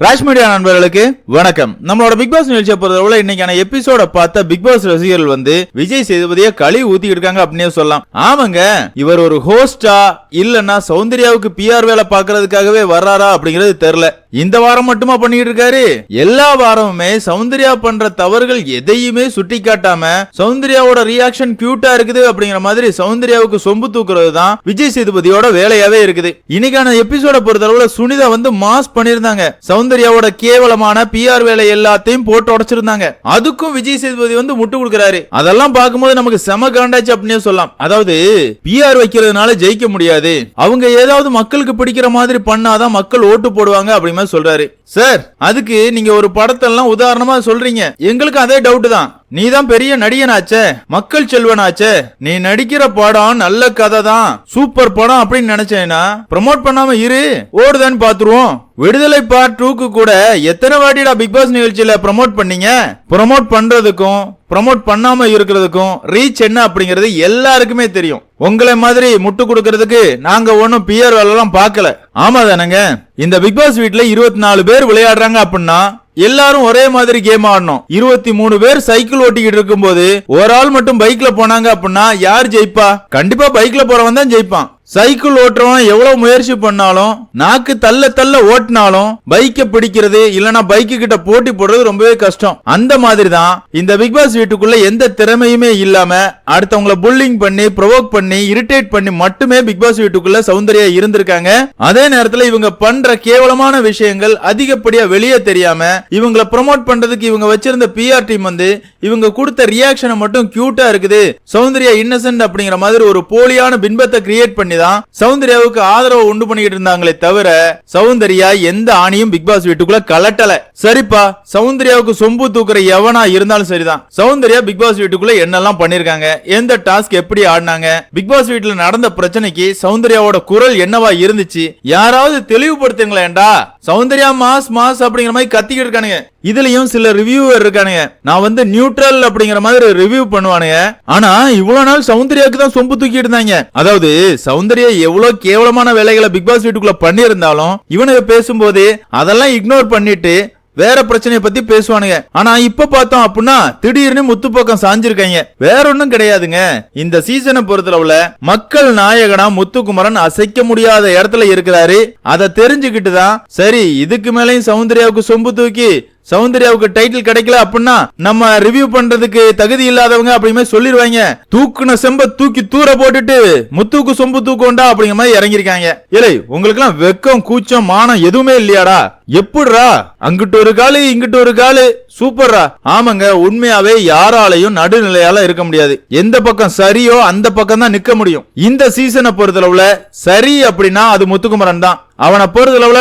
Raj media நண்பர்களுக்கு வணக்கம். நம்மளோட பிக் பாஸ் நிகழ்ச்சியை பொறுத்தவரை இன்னைக்கான எபிசோட பார்த்த பிக் பாஸ் ரசிகர்கள் வந்து விஜய் சேதுபதியை களி ஊத்திட்டு இருக்காங்க அப்படின்னு சொல்லலாம். ஆமாங்க, இவர் ஒரு ஹோஸ்டா இல்லன்னா சௌந்தர்யாவுக்கு பிஆர் வேலை பாக்குறதுக்காகவே வர்றாரா அப்படிங்கிறது தெரியல. இந்த வாரம் மட்டுமா பண்ணிட்டு இருக்காரு? எல்லா வாரமுமே சௌந்தர்யா பண்ற தவறுகள் எதையுமே சுட்டி காட்டாம சௌந்தர்யாவோட ரியாக்ஷன் கியூட்டா இருக்குது அப்படிங்கிற மாதிரி சௌந்தர்யாவுக்கு சொம்பு தூக்குறது தான் விஜய் சேதுபதியோட வேலையாவே இருக்குது. இன்னைக்கான எபிசோட பொறுத்தளவுல சுனிதா வந்து மாஸ் பண்ணிருந்தாங்க. சௌந்தர்யாவோட கேவலமான பிஆர் வேலை எல்லாத்தையும் போட்டு உடைச்சிருந்தாங்க. அதுக்கும் விஜய் சேதுபதி வந்து முட்டு கொடுக்கிறாரு. அதெல்லாம் பார்க்கும்போது நமக்கு செம காண்டாச்சு அப்படின்னு சொல்லலாம். அதாவது பிஆர் வைக்கிறதுனால ஜெயிக்க முடியாது, அவங்க ஏதாவது மக்களுக்கு பிடிக்கிற மாதிரி பண்ணாதான் மக்கள் ஓட்டு போடுவாங்க அப்படின்னு சொல்றாரு. சார், அதுக்கு நீங்க ஒரு படத்தெல்லாம் உதாரணமா சொல்றீங்க, எங்களுக்கு அதே டவுட் தான். நீ தான் பெரிய நடிகனாச்சே, மக்கள் செல்வனாச்சே, நீ நடிக்கிற படம் நல்ல கதை தான், சூப்பர் படம் அப்படின்னு நினைச்சேன்னா ப்ரோமோட் பண்ணாம இரு, ஓடுதான்னு பாத்துருவோம். விடுதலை பார்ட் 2க்கு கூட எத்தனை வாட்டிடா பிக் பாஸ் நிகழ்ச்சியில ப்ரோமோட் பண்ணீங்க? ப்ரோமோட் பண்றதுக்கும் ப்ரோமோட் பண்ணாம இருக்கிறதுக்கும் ரீச் என்ன அப்படிங்கிறது எல்லாருக்குமே தெரியும். உங்களை மாதிரி முட்டு கொடுக்கறதுக்கு நாங்க ஒன்னும் பிஆர் வேலை எல்லாம் பார்க்கல. ஆமா தானங்க? இந்த பிக் பாஸ் வீட்ல 24 பேர் விளையாடுறாங்க அப்படின்னா எல்லாரும் ஒரே மாதிரி கேம் ஆடணும். 23 பேர் சைக்கிள் ஓட்டிக்கிட்டு இருக்கும் போது ஒரு ஆள் மட்டும் பைக்ல போனாங்க அப்படின்னா யார் ஜெயிப்பா? கண்டிப்பா பைக்ல போறவன் தான் ஜெயிப்பான். சைக்கிள் ஓட்டுறவன் எவ்வளவு முயற்சி பண்ணாலும் நாக்கு தள்ள தள்ள ஓட்டினாலும் பைக்கை பிடிக்கிறது இல்லனா பைக்கு கிட்ட போட்டி போடுறது ரொம்பவே கஷ்டம். அந்த மாதிரி தான் இந்த பிக் பாஸ் வீட்டுக்குள்ள எந்த திறமையுமே இல்லாம அடுத்தவங்களை புல்லிங் பண்ணி ப்ரோவோக் பண்ணி இரிட்டேட் பண்ணி மட்டுமே பிக் பாஸ் வீட்டுக்குள்ள சௌந்தர்யா இருந்திருக்காங்க. அதே நேரத்துல இவங்க பண்ற கேவலமான விஷயங்கள் அதிகப்படியா வெளியே தெரியாம இவங்களை ப்ரோமோட் பண்றதுக்கு இவங்க வச்சிருந்த பிஆர் டீம் வந்து இவங்க கொடுத்த ரியாக்ஷனை மட்டும் கியூட்டா இருக்குது, சௌந்தர்யா இன்னசென்ட் அப்படிங்கிற மாதிரி ஒரு போலியான பின்பத்தை கிரியேட் பண்ணி சௌந்தர்யாவுக்கு ஆதரவு உண்டு பண்ணிட்டு இருந்தாங்களே தவிர சௌந்தர்யா எந்த ஆணியும் பிக் பாஸ் வீட்டுக்குள்ள கலட்டல. சரிப்பா, சௌந்தர்யாவுக்கு சொம்பு தூக்குற எவனா இருந்தாலும் சரிதான். சௌந்தர்யா பிக் பாஸ் வீட்டுக்குள்ள என்னெல்லாம் பண்ணிருக்காங்க, எந்த டாஸ்க் எப்படி ஆடினாங்க, பிக் பாஸ் வீட்டுல நடந்த பிரச்சனைக்கு சௌந்தர்யாவோட குரல் என்னவா இருந்துச்சு, யாராவது தெளிவுபடுத்துங்களேன்டா. சௌந்தர்யா மாஸ் மாஸ் அப்படிங்கிற மாதிரி கத்திக்கிட்டு இருக்கானுங்க. இதுலயும் சில ரிவ்யூவர் இருக்கானுங்க, நான் வந்து நியூட்ரல் அப்படிங்கிற மாதிரி ரிவ்யூ பண்ணுவானுங்க. ஆனா இவ்வளவு நாள் சௌந்தர்யாவுக்கு தான் சொம்பு தூக்கிட்டு இருந்தாங்க. அதாவது சௌந்தர்யா எவ்வளவு கேவலமான வேலைகளை பிக் பாஸ் வீட்டுக்குள்ள பண்ணி இருந்தாலும் இவனுக்கு பேசும்போது அதெல்லாம் இக்னோர் பண்ணிட்டு வேற பிரச்சனையை பத்தி பேசுவானுங்க. ஆனா இப்ப பார்த்தோம் அப்படின்னா திடீர்னு முத்துப்பக்கம் சாஞ்சிருக்காங்க. வேற ஒண்ணும் கிடையாதுங்க. இந்த சீசனை பொறுத்தளவுல மக்கள் நாயகனா முத்துக்குமரன் அசைக்க முடியாத இடத்துல இருக்கிறாரு. அதை தெரிஞ்சுக்கிட்டு தான் சரி இதுக்கு மேலையும் சௌந்தர்யாவுக்கு சொம்பு தூக்கி சௌந்தர்யாவுக்கு டைட்டில் கிடைக்கல அப்படின்னா நம்ம ரிவ்யூ பண்றதுக்கு தகுதி இல்லாதவங்க அப்படிமே சொல்லிடுவாங்க, தூக்குன செம்ப தூக்கி தூர போட்டுட்டு முத்துக்கு சொம்பு தூக்கோண்டா அப்படிங்கிற மாதிரி இறங்கிருக்காங்க. இல்லை, உங்களுக்கு எல்லாம் வெக்கம் கூச்சம் மானம் எதுவுமே இல்லையாடா? எப்படிரா அங்கிட்டு ஒரு காலு இங்கிட்டு ஒரு காலு, சூப்பர்ரா. ஆமாங்க, உண்மையாவே யாராலையும் நடுநிலையால இருக்க முடியாது. எந்த பக்கம் சரியோ அந்த பக்கம் தான் நிக்க முடியும். இந்த சீசனை பொறுத்தளவுல சரி அப்படின்னா அது முத்துக்குமரன் தான். அவனை பொறுத்தளவுல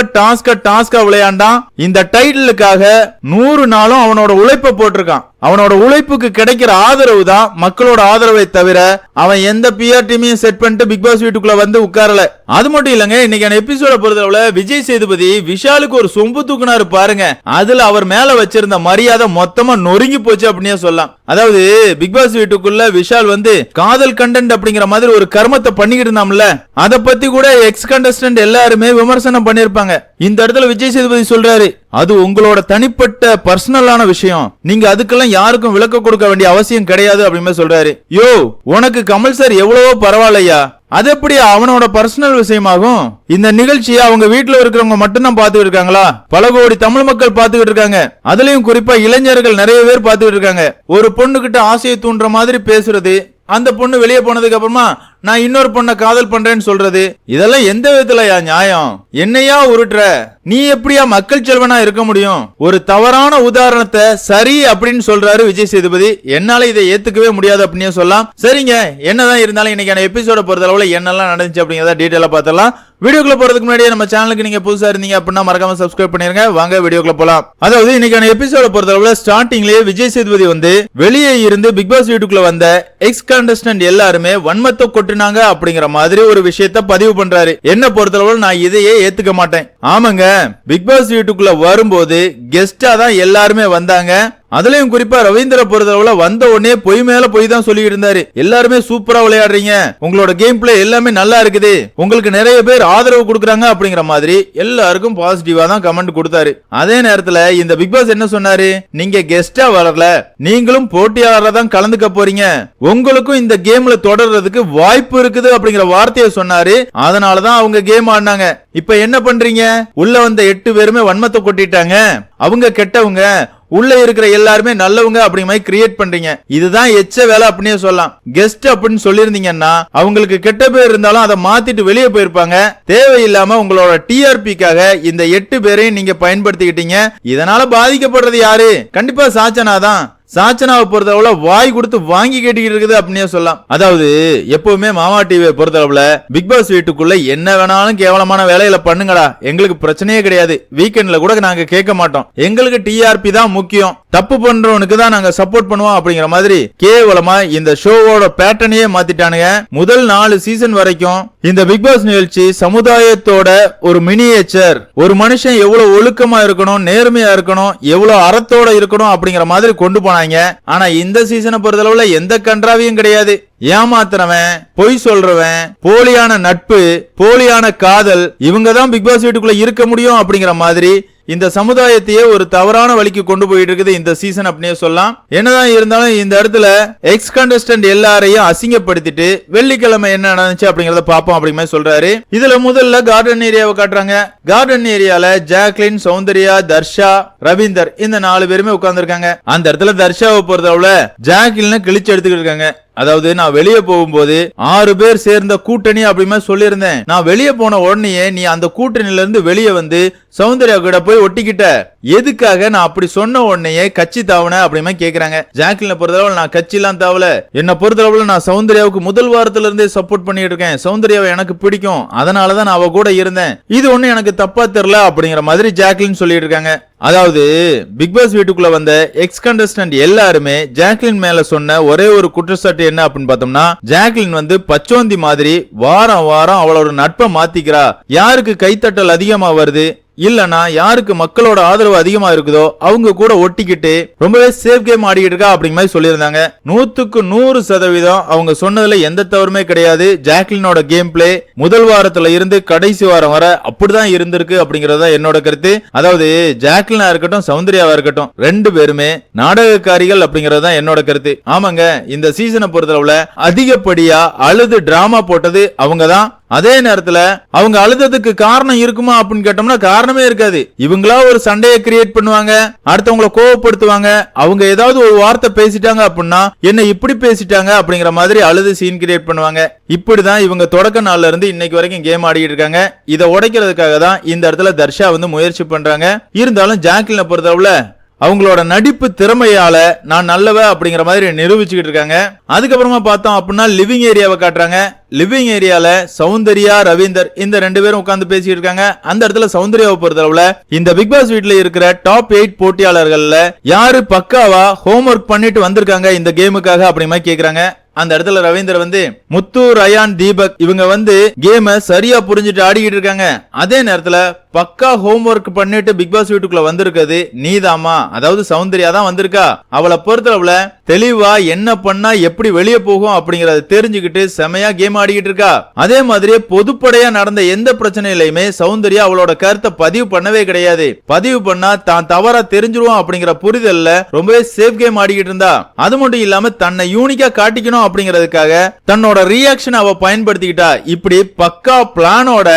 டாஸ்கா விளையாண்டான். இந்த டைட்டிலுக்காக 100 நாளும் அவனோட உழைப்பை போட்டிருக்கான். அவனோட உழைப்புக்கு கிடைக்கிற ஆதரவு தான் மக்களோட ஆதரவை தவிர அவன் எந்த பிஆர் டீமையும் செட் பண்ணிட்டு பிக் பாஸ் வீட்டுக்குள்ள வந்து உட்காரல. அது மட்டும் இல்லங்க, இன்னைக்கான எபிசோட பொறுத்தளவுல விஜய் சேதுபதி விஷாலுக்கு ஒரு சொம்பு தூக்குனாரு பாருங்க. அதுல அவர் மேல வச்சிருந்த மரியாதை மொத்தமா நொறுங்கி போச்சு அப்படின்னே சொல்லலாம். அதாவது பிக் பாஸ் வீட்டுக்குள்ள விஷால் வந்து காதல் கண்டென்ட் அப்படிங்கிற மாதிரி ஒரு கர்மத்தை பண்ணிக்கிட்டு இருந்தாம்ல, அதை பத்தி கூட எக்ஸ் கண்டஸ்டன்ட் எல்லாருமே விமர்சனம் பண்ணிருப்பாங்க. இந்த இடத்துல விஜய் சேதுபதி சொல்றாரு, அது உங்களோட தனிப்பட்ட பர்சனலான விஷயம், நீங்க அதுக்கெல்லாம் யாருக்கும் விளக்க கொடுக்க வேண்டிய அவசியம் கிடையாது அப்படின்னு சொல்றாரு. யோ, உனக்கு கமல் சார் எவ்வளவோ பரவாயில்லையா, அது எப்படி அவனோட பர்சனல் விஷயமாகும்? இந்த நிகழ்ச்சியை அவங்க வீட்டுல இருக்கிறவங்க மட்டும்தான் பாத்துக்கிட்டு இருக்காங்களா? பல கோடி தமிழ் மக்கள் பாத்துக்கிட்டு இருக்காங்க. அதுலயும் குறிப்பா இளைஞர்கள் நிறைய பேர் பாத்துக்கிட்டு இருக்காங்க. ஒரு பொண்ணு கிட்ட ஆசையை தூண்டுற மாதிரி பேசுறது, அந்த பொண்ணு வெளியே போனதுக்கு அப்புறமா நான் இன்னொரு பொண்ணை காதல் பண்றேன்னு சொல்றது, இதெல்லாம் எந்த விதத்துலயா நியாயம்? என்னையா உருட்டுற? நீ எப்படியா மக்கள் செல்வனா இருக்க முடியும்? ஒரு தவறான உதாரணத்தை சரி அப்படின்னு சொல்றாரு விஜய் சேதுபதி. என்னால இதை ஏத்துக்கவே முடியாது அப்படின்னு சொல்லலாம். சரிங்க, என்னதான் இருந்தாலும் இன்னைக்கான எபிசோட பொறுத்தளவுல என்னெல்லாம் நடந்துச்சு அப்படிங்கறத டீடைலா பார்த்தலாம். வீடியோக்குள்ள போறதுக்கு முன்னாடி நம்ம சேனலுக்கு நீங்க புதுசா இருந்தீங்க அப்படின்னா மறக்காம சப்ஸ்கிரைப் பண்ணிருங்க. வாங்க வீடியோக்குள்ள போலாம். அதாவது இன்னைக்கான எபிசோட பொறுத்தளவுல ஸ்டார்டிங்லயே விஜய் சேதுபதி வந்து வெளியே இருந்து பிக் பாஸ் வீட்டுக்குள்ள வந்த எக்ஸ் கண்டஸ்டன்ட் எல்லாருமே வன்மத்தை கொட்டுனாங்க அப்படிங்கிற மாதிரி ஒரு விஷயத்த பதிவு பண்றாரு. என்ன பொறுத்தளவுல நான் இதையே ஏத்துக்க மாட்டேன். ஆமாங்க, பிக் பாஸ் வீட்டுக்குள்ள வரும்போது கெஸ்டா தான் எல்லாருமே வந்தாங்க. அதுலயும் குறிப்பா ரவீந்திர பொறுத்தளவுல வந்த உடனே பொய் மேல பொய் தான் சொல்லி இருந்தாரு. எல்லாருமே சூப்பரா விளையாடுறீங்க, உங்களோட கேம் பிளே எல்லாமே நல்லா இருக்குது, உங்களுக்கு நிறைய பேர் ஆதரவு கொடுக்கறாங்க அப்படிங்கிற மாதிரி எல்லாருக்கும் பாசிட்டிவா தான் கமெண்ட் கொடுத்தாரு. அதே நேரத்துல இந்த பிக் பாஸ் என்ன சொன்னாரு, நீங்க கெஸ்டா வரல, நீங்களும் போட்டியாளரா தான் கலந்துக்க போறீங்க, உங்களுக்கும் இந்த கேம்ல தொடர்றதுக்கு வாய்ப்பு இருக்குது அப்படிங்கிற வார்த்தையை சொன்னாரு. அதனாலதான் அவங்க கேம் ஆடினாங்க. இப்ப என்ன பண்றீங்க, உள்ள வந்த 8 பேருமே வன்மத்தை கொட்டிட்டாங்க, அவங்க கெட்டவங்க, உள்ள இருக்கிற எல்லாருமே நல்லவங்க அப்படிங்கிற மாதிரி கிரியேட் பண்றீங்க. இதுதான் எச்ச வேலை அப்படினே சொல்லலாம். கெஸ்ட் அப்படின்னு சொல்லிருந்தீங்கன்னா அவங்களுக்கு கெட்ட பேர் இருந்தாலும் அதை மாத்திட்டு வெளியே போயிருப்பாங்க. தேவையில்லாம உங்களோட டிஆர்பிக்காக இந்த 8 பேரையும் நீங்க பயன்படுத்திக்கிட்டீங்க. இதனால பாதிக்கப்படுறது யாரு? கண்டிப்பா சாச்சனா தான். சாச்சனாவை பொறுத்தளவுல வாய் கொடுத்து வாங்கி கேட்டுக்கிட்டு இருக்குது அப்படின்னே சொல்லலாம். அதாவது எப்பவுமே மாமா டிவியை பொறுத்தளவுல பிக் பாஸ் வீட்டுக்குள்ள என்ன வேணாலும் கேவலமான வேலையில பண்ணுங்கடா, எங்களுக்கு பிரச்சனையே கிடையாது, வீக்கெண்ட்ல கூட நாங்க கேட்க மாட்டோம், எங்களுக்கு டிஆர்பி தான் முக்கியம், தப்பு பண்றவனுக்கு தான் நாங்க சப்போர்ட் பண்ணுவோம் அப்படிங்கிற மாதிரி கேவலமா இந்த ஷோவோட பேட்டர்னையே மாத்திட்டானுங்க. முதல் 4 சீசன் வரைக்கும் இந்த பிக் பாஸ் நிகழ்ச்சி சமுதாயத்தோட ஒரு மினியேச்சர். ஒரு மனுஷன் எவ்வளவு ஒழுக்கமா இருக்கணும், நேர்மையா இருக்கணும், எவ்வளவு அறத்தோட இருக்கணும் அப்படிங்கிற மாதிரி கொண்டு போனாங்க. ஆனா இந்த சீசனை பொறுத்தளவுல எந்த கன்றாவியும் கிடையாது. ஏமாத்துறவன், பொய் சொல்றவன், போலியான நட்பு, போலியான காதல், இவங்க தான் பிக் பாஸ் வீட்டுக்குள்ள இருக்க முடியும் அப்படிங்கிற மாதிரி இந்த சமுதாயத்தையே ஒரு தவறான வழிக்கு கொண்டு போயிட்டு இருக்குது இந்த சீசன் அப்படினே சொல்லலாம். என்னதான் இருந்தாலும் இந்த இடத்துல எக்ஸ் கண்டஸ்டன்ட் எல்லாரையும் அசிங்கப்படுத்திட்டு வெள்ளிக்கிழமை என்ன நடந்துச்சு அப்படிங்கறத பாப்போம் அப்படிங்கிற சொல்றாரு. இதுல முதல்ல கார்டன் ஏரியாவை காட்டுறாங்க. கார்டன் ஏரியால ஜாக்லின், சௌந்தர்யா, தர்ஷா, ரவீந்தர் இந்த 4 பேருமே உட்கார்ந்துருக்காங்க. அந்த இடத்துல தர்ஷாவை பொறுத்தவரை ஜாக்லின் கிழிச்சு எடுத்துக்கிட்டு இருக்காங்க. அதாவது நான் வெளியே போகும்போது 6 பேர் சேர்ந்த கூட்டணி அப்படிமே சொல்லியிருந்தேன், நான் வெளியே போன உடனே நீ அந்த கூட்டணியில இருந்து வெளியே வந்து சௌந்தர்யா கூட போய் ஒட்டிக்கிட்ட, எதுக்காக நான் அப்படி சொன்ன உடனே கட்சி தாவன அப்படிமே கேக்குறாங்க. ஜாக்லினை பொறுத்தளவு நான் கட்சி எல்லாம் தாவல, என்ன பொறுத்தளவுல நான் சௌந்தர்யாவுக்கு முதல் வாரத்துல இருந்தே சப்போர்ட் பண்ணிட்டு இருக்கேன், சௌந்தர்யாவை எனக்கு பிடிக்கும், அதனாலதான் நான் அவ கூட இருந்தேன், இது ஒண்ணு எனக்கு தப்பா தெரியல அப்படிங்கிற மாதிரி ஜாக்லின் சொல்லிட்டு இருக்காங்க. அதாவது பிக் பாஸ் வீட்டுக்குள்ள வந்த எக்ஸ் கண்டஸ்டன்ட் எல்லாருமே ஜாக்லின் மேல சொன்ன ஒரே ஒரு குற்றச்சாட்டு என்ன அப்படின்னு பார்த்தோம்னா, ஜாக்லின் வந்து பச்சோந்தி மாதிரி வாரம் வாரம் அவளோட நட்பை மாத்திக்கிறா, யாருக்கு கைத்தட்டல் அதிகமா வருது இல்லனா யாருக்கு மக்களோட ஆதரவு அதிகமா இருக்குதோ அவங்க கூட ஒட்டிக்கிட்டு ரொம்பவே சேஃப் கேம் ஆடிக்கிட்டு இருக்கா அப்படிங்கிற மாதிரி சொல்லியிருந்தாங்க. 100க்கு 100% அவங்க சொன்னதுல எந்த தவறுமே கிடையாது. ஜாக்லினோட கேம் பிளே முதல் வாரத்துல இருந்து கடைசி வாரம் வர அப்படிதான் இருந்திருக்கு அப்படிங்கறத என்னோட கருத்து. அதாவது ஜாக்லினா இருக்கட்டும், சௌந்தர்யாவா இருக்கட்டும், 2 பேருமே நாடகக்காரிகள் அப்படிங்கறத என்னோட கருத்து. ஆமாங்க, இந்த சீசனை பொறுத்தளவுல அதிகப்படியா அழுது டிராமா போட்டது அவங்கதான். அதே நேரத்துல அவங்க அழுததுக்கு காரணம் இருக்குமா அப்படின்னு கேட்டோம்னா காரணமே இருக்காது. இவங்களா ஒரு சண்டையை கிரியேட் பண்ணுவாங்க, அடுத்தவங்களை கோவப்படுத்துவாங்க, அவங்க ஏதாவது ஒரு வார்த்தை பேசிட்டாங்க அப்படின்னா என்ன இப்படி பேசிட்டாங்க அப்படிங்கிற மாதிரி அழுது சீன் கிரியேட் பண்ணுவாங்க. இப்படிதான் இவங்க தொடக்க நாள்ல இருந்து இன்னைக்கு வரைக்கும் கேம் ஆடிட்டு இருக்காங்க. இதை உடைக்கிறதுக்காக தான் இந்த இடத்துல தர்ஷா வந்து முயற்சி பண்றாங்க. இருந்தாலும் ஜாக்லினை பொறுத்தளவுல அவங்களோட நடிப்பு திறமையால நான் நல்லவ அப்படிங்கிற மாதிரி நிரூபிச்சுக்கிட்டு இருக்காங்க. அதுக்கப்புறமா பார்த்தோம் அப்படின்னா லிவிங் ஏரியாவை காட்டுறாங்க. லிவிங் ஏரியால சௌந்தர்யா, ரவீந்தர் இந்த 2 பேரும் உட்கார்ந்து பேசிட்டு இருக்காங்க. அந்த இடத்துல சௌந்தர்யாவை பொறுத்தளவுல இந்த பிக் பாஸ் வீட்ல இருக்கிற டாப் 8 போட்டியாளர்கள்ல யாரு பக்காவா ஹோம்வொர்க் பண்ணிட்டு வந்திருக்காங்க இந்த கேமுக்காக அப்படிங்கிற மாதிரி கேக்குறாங்க. அந்த இடத்துல ரவீந்தர் வந்து முத்து, ரயான், தீபக் இவங்க வந்து கேம சரியா புரிஞ்சுட்டு ஆடிக்கிட்டு இருக்காங்க. அதே நேரத்துல பக்கா ஹோம்வொர்க் பண்ணிட்டு பிக் பாஸ் வீட்டுக்குள்ள வந்திருக்கிறது நீதாமா, அதாவது சௌந்தர்யா தான் வந்திருக்கா. அவளை பொறுத்தளவுல தெளிவா என்ன பண்ணா எப்படி வெளியே போகும் அப்படிங்கறத தெரிஞ்சுக்கிட்டு செமையா கேம் ஆடிக்கிட்டு இருக்கா. அதே மாதிரியே பொதுப்படையா நடந்த எந்த பிரச்சனையிலுமே சௌந்தர்யா அவளோட கருத்தை பதிவு பண்ணவே கிடையாது. பதிவு பண்ணா தான் தவறா தெரிஞ்சிருவோம் அப்படிங்கிற புரிதல்ல ரொம்பவே சேஃப் கேம் ஆடிக்கிட்டு இருந்தா. அது மட்டும் இல்லாம தன்னை யூனிக்கா காட்டிக்கணும் அப்படிங்கிறதுக்காக தன்னோட ரியாக்ஷன் அவ பயன்படுத்திக்கிட்டா. இப்படி பக்கா பிளானோட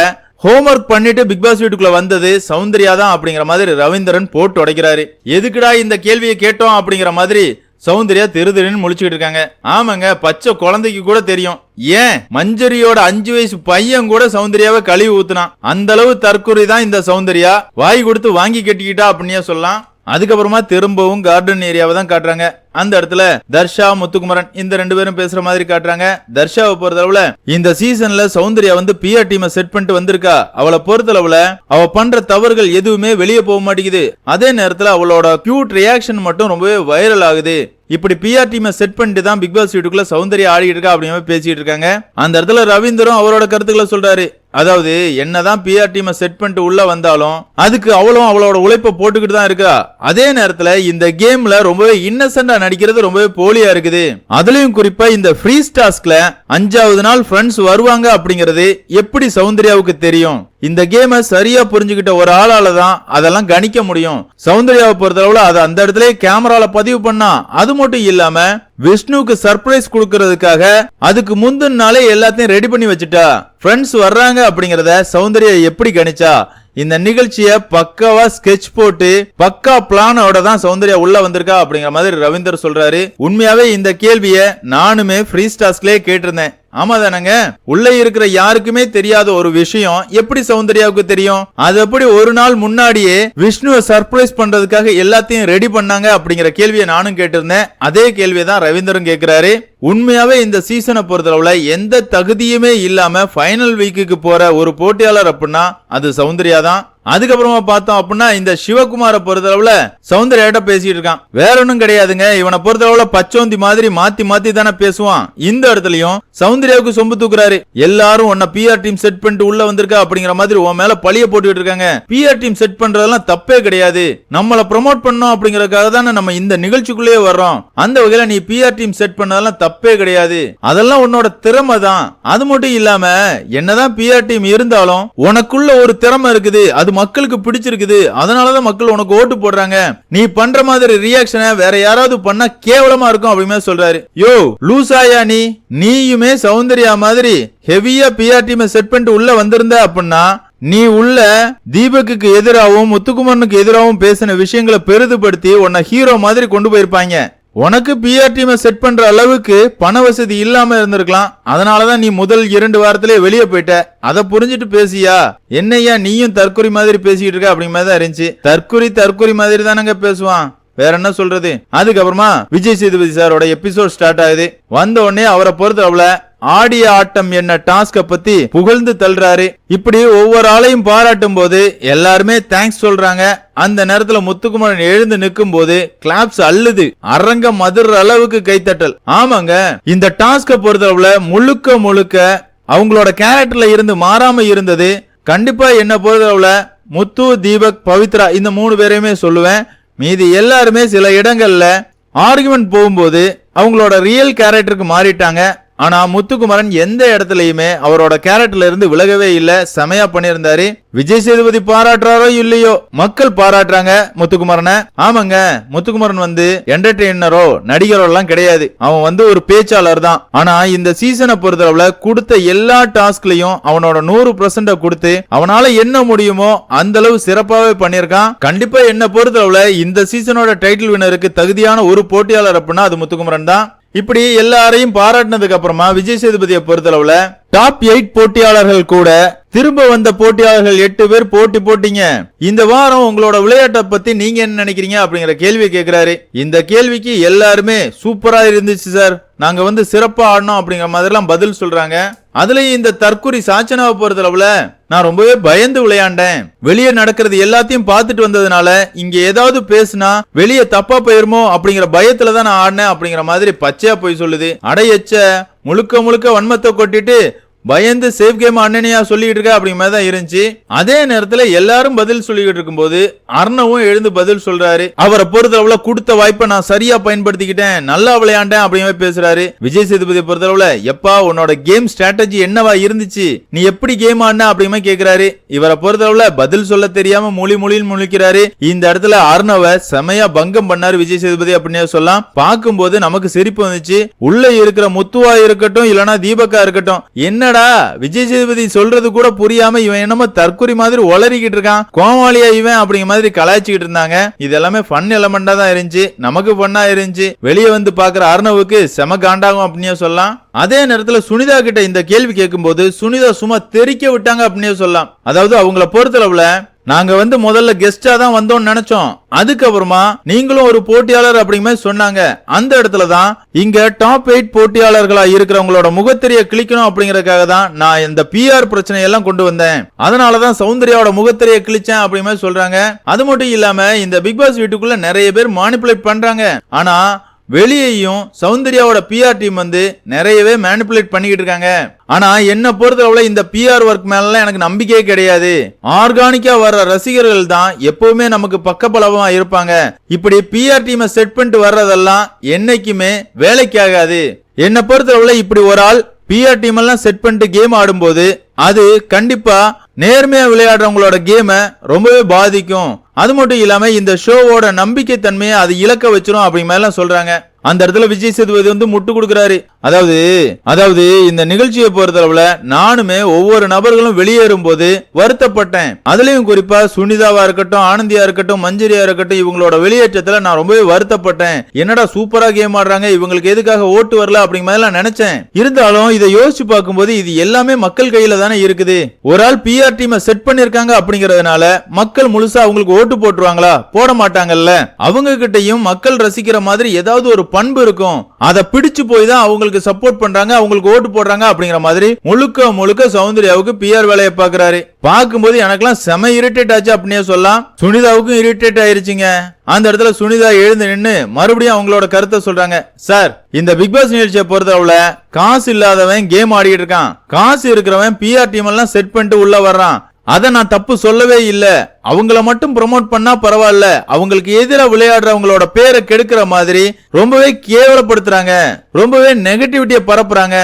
ஹோம்வொர்க் பண்ணிட்டு பிக் பாஸ் வீட்டுக்குள்ள வந்தது சௌந்தர்யா தான் அப்படிங்கிற மாதிரி ரவீந்திரன் போட்டு உடைக்கிறாரு. எதுக்குடா இந்த கேள்வியை கேட்டோம் அப்படிங்கிற மாதிரி சௌந்தர்யா திருதிருன்னு முழிச்சுக்கிட்டு இருக்காங்க. ஆமாங்க, பச்சை குழந்தைக்கு கூட தெரியும். ஏன் மஞ்சரியோட 5 வயசு பையன் கூட சௌந்தர்யாவை கழுவி ஊத்துனான். அந்த அளவு தற்கொலை தான் இந்த சௌந்தர்யா. வாய் கொடுத்து வாங்கி கட்டிக்கிட்டா அப்படின்னே சொல்லலாம். அதுக்கப்புறமா திரும்பவும் கார்டன் ஏரியாவை தான் காட்டுறாங்க. அந்த இடத்துல தர்ஷா, முத்துக்குமரன் இந்த 2 பேரும் பேசுற மாதிரி காட்டுறாங்க. தர்ஷாவை பொறுத்தளவுல இந்த சீசன்ல சௌந்தர்யா வந்து பிஆர் டீமை செட் பண்ணிட்டு வந்திருக்கா. அவளை பொறுத்தளவுல அவ பண்ற தவறுகள் எதுவுமே வெளியே போக மாட்டேங்குது. அதே நேரத்துல அவளோட கியூட் ரியாக்ஷன் மட்டும் ரொம்பவே வைரல் ஆகுது. இப்படி பிஆர் டீமை செட் பண்ணிட்டு தான் பிக் பாஸ் வீட்டுக்குள்ள சௌந்தர்யா ஆடிட்டு இருக்கா அப்படிங்கிற பேசிட்டு இருக்காங்க. அந்த இடத்துல ரவீந்தரும் அவரோட கருத்துக்களை சொல்றாரு. அதாவது என்னதான் பிஆர் டீமை செட் பண்ணிட்டு உள்ள வந்தாலும் அதுக்கு அவளோட உழைப்பை போட்டுக்கிட்டு தான் இருக்கா. அதே நேரத்துல இந்த கேம்ல ரொம்பவே இன்னசென்டா நடிக்கிறது ரொம்பவே போலியா இருக்குது. அதுலயும் குறிப்பா இந்த ஃப்ரீஸ் டாஸ்க்ல 5வது நாள் ஃப்ரெண்ட்ஸ் வருவாங்க அப்படிங்கிறது எப்படி சௌந்தர்யாவுக்கு தெரியும்? இந்த கேமை சரியா புரிஞ்சுக்கிட்ட ஒரு ஆளால தான் அதெல்லாம் கணிக்க முடியும். சௌந்தர்யாவை பொறுத்தளவுல அதை அந்த இடத்துல கேமரால பதிவு பண்ணா, அது மட்டும் இல்லாம விஷ்ணுவுக்கு சர்ப்ரைஸ் கொடுக்கறதுக்காக அதுக்கு முந்தின நாளே எல்லாத்தையும் ரெடி பண்ணி வச்சுட்டா. ஃப்ரெண்ட்ஸ் வர்றாங்க அப்படிங்கறத சௌந்தர்யா எப்படி கணிச்சா? இந்த நிகழ்ச்சிய பக்காவா ஸ்கெட்ச் போட்டு பக்கா பிளானோட தான் சௌந்தர்யா உள்ள வந்திருக்கா அப்படிங்கிற மாதிரி ரவீந்தர் சொல்றாரு. உண்மையாவே இந்த கேள்விய நானுமே ஃப்ரீஸ் டாஸ்க்லயே கேட்டிருந்தேன். ஆமா தானங்க, உள்ள இருக்கிற யாருக்குமே தெரியாத ஒரு விஷயம் எப்படி சௌந்தர்யாவுக்கு தெரியும்? அது எப்படி ஒரு நாள் முன்னாடியே விஷ்ணுவை சர்ப்ரைஸ் பண்றதுக்காக எல்லாத்தையும் ரெடி பண்ணாங்க அப்படிங்கிற கேள்வியை நானும் கேட்டிருந்தேன். அதே கேள்வியை தான் ரவீந்தரும் கேட்கிறாரு. உண்மையாவே இந்த சீசனை பொறுத்தளவுல எந்த தகுதியுமே இல்லாம ஃபைனல் வீக்குக்கு போற ஒரு போட்டியாளர் அப்படின்னா அது சௌந்தர்யா தான். அதுக்கப்புறமா பார்த்தோம் அப்படின்னா இந்த சிவகுமாரை பொறுத்தளவுல சௌந்தர்யாட்ட பேசிட்டு இருக்கான். வேற ஒன்னும் கிடையாதுங்க, இவனை பொறுத்தளவுல பச்சோந்தி மாதிரி மாத்தி மாத்தி தானே பேசுவான். இந்த இடத்துலயும் சௌந்தர்யாவுக்கு சொம்பு தூக்குறாரு. எல்லாரும் உன்ன பிஆர் டீம் செட் பண்ணிட்டு உள்ள வந்திருக்கா அப்படிங்கிற மாதிரி உன் மேல பழிய போட்டுக்கிட்டு இருக்காங்க. பிஆர் டீம் செட் பண்றதெல்லாம் தப்பே கிடையாது. நம்மள ப்ரமோட் பண்ணோம் அப்படிங்கறதுக்காக தானே நம்ம இந்த நிகழ்ச்சிக்குள்ளேயே வர்றோம். அந்த வகையில நீ பிஆர் டீம் செட் பண்ணதெல்லாம் தப்பே கிடையாது. அதெல்லாம் உன்னோட திறமை தான். அது மட்டும் இல்லாம என்னதான் பிஆர் டீம் இருந்தாலும் உனக்குள்ள ஒரு திறமை இருக்குது, அது மக்களுக்கு பிடிச்சிருக்குது. அதனாலதான் மக்கள் உனக்கு ஓட்டு போடுறாங்க. நீ பண்ற மாதிரி ரியாக்ஷனை வேற யாராவது பண்ணா கேவலமா இருக்கும் அப்படின்னு சொல்றாரு. யோ லூசாயா நீயுமே சௌந்தர்யா மாதிரி ஹெவியா பிஆர் டீமை செட் பண்ணிட்டு உள்ள வந்திருந்த அப்படின்னா நீ உள்ள தீபக்கு எதிராகவும் முத்துக்குமரனுக்கு எதிராகவும் பேசின விஷயங்களை பெரிதுபடுத்தி உன்னை ஹீரோ மாதிரி கொண்டு போயிருப்பாங்க. உனக்கு பிஆர் டீமை செட் பண்ற அளவுக்கு பண வசதி இல்லாம இருந்திருக்கலாம். அதனாலதான் நீ முதல் 2 வாரத்திலே வெளியே போயிட்ட. அதை புரிஞ்சுட்டு பேசியா? என்னையா நீயும் தற்கொலை மாதிரி பேசிட்டு இருக்க அப்படிங்கிற மாதிரி தான் இருந்துச்சு. தற்கொலை மாதிரி தானங்க பேசுவான், வேற என்ன சொல்றது? அதுக்கப்புறமா விஜய் சேதுபதி சாரோட எபிசோட் ஸ்டார்ட் ஆகுது. வந்த உடனே அவரை பொறுத்தளவுல ஆடிய ஆட்டம் என்ன டாஸ்க பத்தி புகழ்ந்து தள்ளுறாரு. இப்படி ஒவ்வொரு ஆளையும் பாராட்டும் போது எல்லாருமே தேங்க்ஸ் சொல்றாங்க. அந்த நேரத்துல முத்துக்குமரன் எழுந்து நிற்கும் போது கிளாப்ஸ் அள்ளுது. அரங்கம் அதிர்ற அளவுக்கு கைத்தட்டல். ஆமாங்க, இந்த டாஸ்க பொறுத்தளவுல முழுக்க அவங்களோட கேரக்டர்ல இருந்து மாறாம இருந்தது. கண்டிப்பா என்ன பொறுத்தளவுல முத்து, தீபக், பவித்ரா இந்த 3 பேரையுமே சொல்லுவேன். மீதி எல்லாருமே சில இடங்கள்ல ஆர்குமெண்ட் போகும்போது அவங்களோட ரியல் கேரக்டருக்கு மாறிட்டாங்க. ஆனா முத்துக்குமரன் எந்த இடத்துலயுமே அவரோட கேரக்டர்ல இருந்து விலகவே இல்ல. செமையா பண்ணியிருந்தாரு. விஜய் சேதுபதி பாராட்டுறாரோ இல்லையோ, மக்கள் பாராட்டுறாங்க முத்துக்குமரனை. ஆமாங்க, முத்துக்குமரன் வந்து என்டர்டெய்னரோ நடிகரோ எல்லாம் கிடையாது. அவன் வந்து ஒரு பேச்சாளர் தான். ஆனா இந்த சீசனை பொறுத்தளவுல கொடுத்த எல்லா டாஸ்க்லயும் அவனோட 100% கொடுத்து அவனால என்ன முடியுமோ அந்த அளவு சிறப்பாவே பண்ணிருக்கான். கண்டிப்பா என்ன பொறுத்தளவுல இந்த சீசனோட டைட்டில் வினருக்கு தகுதியான ஒரு போட்டியாளர் அப்படின்னா அது முத்துக்குமரன் தான். இப்படி எல்லாரையும் பாராட்டினதுக்கு அப்புறமா விஜய் சேதுபதியை பொறுத்தளவுல டாப் 8 போட்டியாளர்கள் கூட திரும்ப வந்த போட்டியாளர்கள் 8 பேர் போட்டி போட்டீங்க. இந்த வாரம் உங்களோட விளையாட்டை பத்தி நீங்க என்ன நினைக்கிறீங்க அப்படிங்கிற கேள்வி கேட்கிறாரு. இந்த கேள்விக்கு எல்லாருமே சூப்பரா இருந்துச்சு சார், நாங்க வந்து சிறப்பா ஆடணும் அப்படிங்கிற மாதிரி எல்லாம் பதில் சொல்றாங்க. அதுலயும் இந்த தற்குறி சாச்சனாவை பொறுத்தளவுல நான் ரொம்பவே பயந்து விளையாண்டேன். வெளியே நடக்கிறது எல்லாத்தையும் பார்த்துட்டு வந்ததுனால இங்க ஏதாவது பேசினா வெளியே தப்பா போயிருமோ அப்படிங்கிற பயத்துல தான் நான் ஆடினேன் அப்படிங்கிற மாதிரி பச்சையா போய் சொல்லுது. அடையச்ச முழுக்க வன்மத்தை கொட்டிட்டு பயந்து சேஃப் கேம் அண்ணனையா சொல்லிட்டு இருக்க அப்படிங்கிற மாதிரி தான் இருந்துச்சு. அதே நேரத்துல எல்லாரும் பதில் சொல்லிக்கிட்டு இருக்கும்போது அர்ணவும் எழுந்து பதில் சொல்றாரு. அவரை பொறுத்தளவுல கொடுத்த வாய்ப்பை நான் சரியா பயன்படுத்திக்கிட்டேன், நல்லா விளையாண்டேன் அப்படிங்கிற பேசுறாரு. விஜய் சேதுபதி பொறுத்தளவுல எப்பா உன்னோட கேம் ஸ்ட்ராட்டஜி என்னவா இருந்துச்சு, நீ எப்படி கேம் ஆடின அப்படிங்கிற கேக்குறாரு. இவரை பொறுத்தளவுல பதில் சொல்ல தெரியாம மொழின்னு முழிக்கிறாரு. இந்த இடத்துல அர்ணவை செமையா பங்கம் பண்ணாரு விஜய் சேதுபதி அப்படின்னு சொல்லலாம். பார்க்கும்போது நமக்கு சிரிப்பு வந்துச்சு. உள்ள இருக்கிற முத்துவா இருக்கட்டும் இல்லனா தீபக்கா இருக்கட்டும், என்ன விஜய் சேதுபதி சொல்றது கூட புரியாம இவன் என்னமோ தற்குறி மாதிரி ஒளறிக்கிட்டு இருக்கான், கோமாளியா இவன் அப்படிங்கிற மாதிரி கலாய்ச்சிக்கிட்டு இருந்தாங்க. இது எல்லாமே ஃபன் எலமெண்டா தான் இருந்துச்சு, நமக்கு ஃபன்னா இருந்துச்சு. வெளியே வந்து பாக்குற அர்ணவுக்கு செம காண்டாகும் அப்படின்னு சொல்லலாம். அதே நேரத்துல சுனிதா கிட்ட இந்த கேள்வி கேட்கும் போது சுனிதா சும்மா தெரிக்க விட்டாங்க அப்படின்னு சொல்லலாம். அதாவது அவங்கள பொறுத்தளவுல நாங்க வந்து முதல்ல கெஸ்டா தான் வந்தோம்னு நினைச்சோம், அதுக்கப்புறமா நீங்களும் ஒரு போட்டியாளர் அப்படிங்கிற மாதிரி சொன்னாங்க. அந்த இடத்துல தான் இங்க டாப் 8 போட்டியாளர்களா இருக்கிறவங்களோட முகத்திரையை கிழிக்கணும் அப்படிங்கறதுக்காக தான் நான் இந்த பிஆர் பிரச்சனை எல்லாம் கொண்டு வந்தேன். அதனாலதான் சௌந்தர்யாவோட முகத்திரையை கிழிச்சேன் அப்படிங்கிற மாதிரி சொல்றாங்க. அது மட்டும் இல்லாம இந்த பிக் பாஸ் வீட்டுக்குள்ள நிறைய பேர் மானிபுலேட் பண்றாங்க. ஆனா வெளியேயும் சௌந்தர்யாவோட பிஆர் டீம் வந்து நிறையவே மேனிபுலேட் பண்ணிக்கிட்டு இருக்காங்க. ஆனா என்ன பொறுத்தளவுல இந்த பிஆர் ஒர்க் மேல எனக்கு நம்பிக்கையே கிடையாது. ஆர்கானிக்கா வர்ற ரசிகர்கள் தான் எப்பவுமே நமக்கு பக்கபலமா இருப்பாங்க. இப்படி பிஆர் டீமை செட் பண்ணிட்டு வர்றதெல்லாம் என்னைக்குமே வேலைக்கு ஆகாது. என்ன பொறுத்தளவுல இப்படி ஒரு ஆள் பிஆர் டீம் எல்லாம் செட் பண்ணிட்டு கேம் ஆடும்போது அது கண்டிப்பா நேர்மையா விளையாடுறவங்களோட கேமை ரொம்பவே பாதிக்கும். அது மட்டும் இல்லாம இந்த ஷோவோட நம்பிக்கை தன்மையை அது இழக்க வச்சிரும் அப்படி மாதிரி சொல்றாங்க. அந்த இடத்துல விஜய் சேதுபதி வந்து முட்டு கொடுக்கிறாரு. அதாவது இந்த நிகழ்ச்சியை பொறுத்தளவுல நானுமே ஒவ்வொரு நபர்களும் வெளியேறும் போது வருத்தப்பட்டேன். அதுலயும் குறிப்பா சுனிதாவா இருக்கட்டும், ஆனந்தியா இருக்கட்டும், மஞ்சரியா இருக்கட்டும், இவங்களோட வெளியேற்றத்துல நான் ரொம்பவே வருத்தப்பட்டேன். என்னடா சூப்பரா கேம் ஆடுறாங்க, இவங்களுக்கு எதுக்காக ஓட்டு வரல அப்படிங்கிற மாதிரி நினைச்சேன். இருந்தாலும் இதை யோசிச்சு பார்க்கும்போது இது எல்லாமே மக்கள் கையில தானே இருக்குது. ஒரு ஆள் பிஆர் டீமை செட் பண்ணிருக்காங்க அப்படிங்கறதுனால மக்கள் முழுசா அவங்களுக்கு ஓட்டு போட்டுருவாங்களா? போட மாட்டாங்கல்ல. அவங்க கிட்டையும் மக்கள் ரசிக்கிற மாதிரி ஏதாவது ஒரு பண்பு இருக்கும். அதை பிடிச்சு போய் தான் அவங்களுக்கு சப்போர்ட் பண்றாங்க, அவங்களுக்கு ஓட்டு போடுறாங்க அப்படிங்கிற மாதிரி முழுக்க சௌந்தர்யாவுக்கு பிஆர் வேலையை பாக்குறாரு. பார்க்கும்போது எனக்கெல்லாம் செம இரிட்டேட் ஆச்சு அப்படின்னே சொல்லலாம். சுனிதாவுக்கும் இரிட்டேட் ஆயிருச்சுங்க. அந்த இடத்துல சுனிதா எழுந்து நின்னு மறுபடியும் அவங்களோட கருத்தை சொல்றாங்க. சார், இந்த பிக் பாஸ் நிகழ்ச்சியை பொறுத்தவரை காசு இல்லாதவன் கேம் ஆடிட்டு இருக்கான், காசு இருக்கிறவன் பிஆர் டீம் எல்லாம் செட் பண்ணிட்டு உள்ள வர்றான். அத நான் தப்பு சொல்லவே இல்ல. அவங்கள மட்டும் ப்ரோமோட் பண்ணா பரவாயில்ல, அவங்களுக்கு எதிராக விளையாடுறவங்களோட பேரை கெடுக்கிற மாதிரி ரொம்பவே கேவலப்படுத்துறாங்க, ரொம்பவே நெகட்டிவிட்டியை பரப்புறாங்க.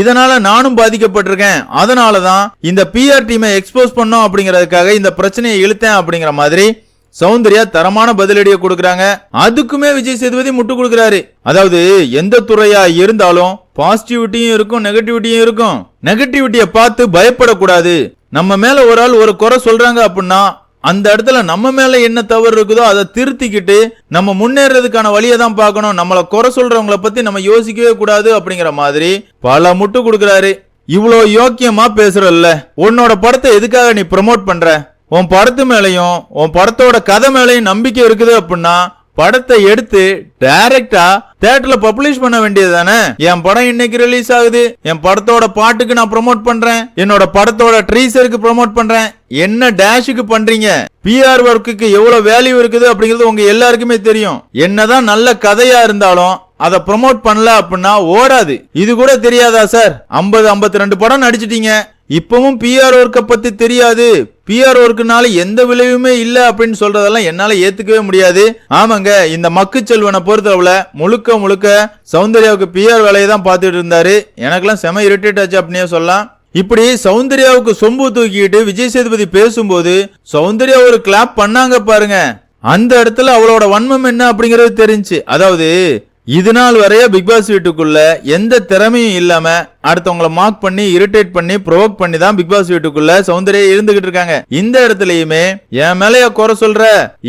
இதனால நானும் பாதிக்கப்பட்டிருக்கேன். அதனாலதான் இந்த பிஆர் டீமை எக்ஸ்போஸ் பண்ணோம் அப்படிங்கறதுக்காக இந்த பிரச்சனையை இழுத்தேன் அப்படிங்கிற மாதிரி சௌந்தர்யா தரமான பதிலடியை கொடுக்கறாங்க. அதுக்குமே விஜய் சேதுபதி முட்டு கொடுக்கிறாரு. அதாவது எந்த துறையா இருந்தாலும் பாசிட்டிவிட்டியும் இருக்கும், நெகட்டிவிட்டியும் இருக்கும். நெகட்டிவிட்டியை பார்த்து பயப்படக்கூடாது. நம்ம மேல ஒரு ஆள் ஒரு குறை சொல்றாங்க அப்படின்னா அந்த இடத்துல நம்ம மேல என்ன தவறு இருக்குதோ அதை திருத்திக்கிட்டு நம்ம முன்னேறதுக்கான வழியை தான் பார்க்கணும். நம்மள குறை சொல்றவங்கள பத்தி நம்ம யோசிக்கவே கூடாது அப்படிங்கிற மாதிரி பல முட்டு கொடுக்கறாரு. இவ்வளோ யோக்கியமா பேசுறல்ல, உன்னோட படத்தை எதுக்காக நீ ப்ரமோட் பண்ற? உன் படத்து மேலையும் உன் படத்தோட கதை மேலையும் நம்பிக்கை இருக்குது அப்படின்னா படத்தை எடுத்து டைரக்டா தியேட்டர்ல பப்ளிஷ் பண்ண வேண்டியது தானே. என் படம் இன்னைக்கு ரிலீஸ் ஆகுது, என் படத்தோட பாட்டுக்கு நான் ப்ரோமோட் பண்றேன், என்னோட படத்தோட ட்ரீசருக்கு ப்ரோமோட் பண்றேன், என்ன டேஷுக்கு பண்றீங்க? பிஆர் ஒர்க்குக்கு எவ்வளவு வேல்யூ இருக்குது அப்படிங்கிறது உங்க எல்லாருக்குமே தெரியும். என்னதான் நல்ல கதையா இருந்தாலும் அதை ப்ரோமோட் பண்ணல அப்படின்னா ஓடாது. இது கூட தெரியாதா சார்? 52 படம் நடிச்சிட்டீங்க, இப்பவும் பிஆர் ஒர்க்க பத்தி தெரியாது, பிஆர் ஒர்க்குனால எந்த விளைவுமே இல்ல அப்படின்னு சொல்றதெல்லாம் என்னால ஏத்துக்கவே முடியாது. ஆமாங்க, இந்த மக்கு செல்வனை பொறுத்தவரை முழுக்க சௌந்தர்யாவுக்கு பிஆர் வேலையை தான் பார்த்துட்டு இருந்தாரு. எனக்கெல்லாம் செம இரிட்டேட் ஆச்சு அப்படின்னே சொல்லலாம். இப்படி சௌந்தர்யாவுக்கு சொம்பு தூக்கிட்டு விஜய் சேதுபதி பேசும்போது சௌந்தர்யா ஒரு கிளாப் பண்ணாங்க பாருங்க. அந்த இடத்துல அவளோட வன்மம் என்ன அப்படிங்கறது தெரிஞ்சு. அதாவது இது நாள் வரைய பிக் பாஸ் வீட்டுக்குள்ள எந்த திறமையும் இல்லாம அடுத்தவங்களை மார்க் பண்ணி இரிட்டேட் பண்ணி ப்ரோவோக் பண்ணி தான் பிக் பாஸ் வீட்டுக்குள்ள சௌந்தர்யா இருந்துகிட்டு இருக்காங்க. இந்த இடத்துலயுமே என் மேலைய குறை சொல்ற,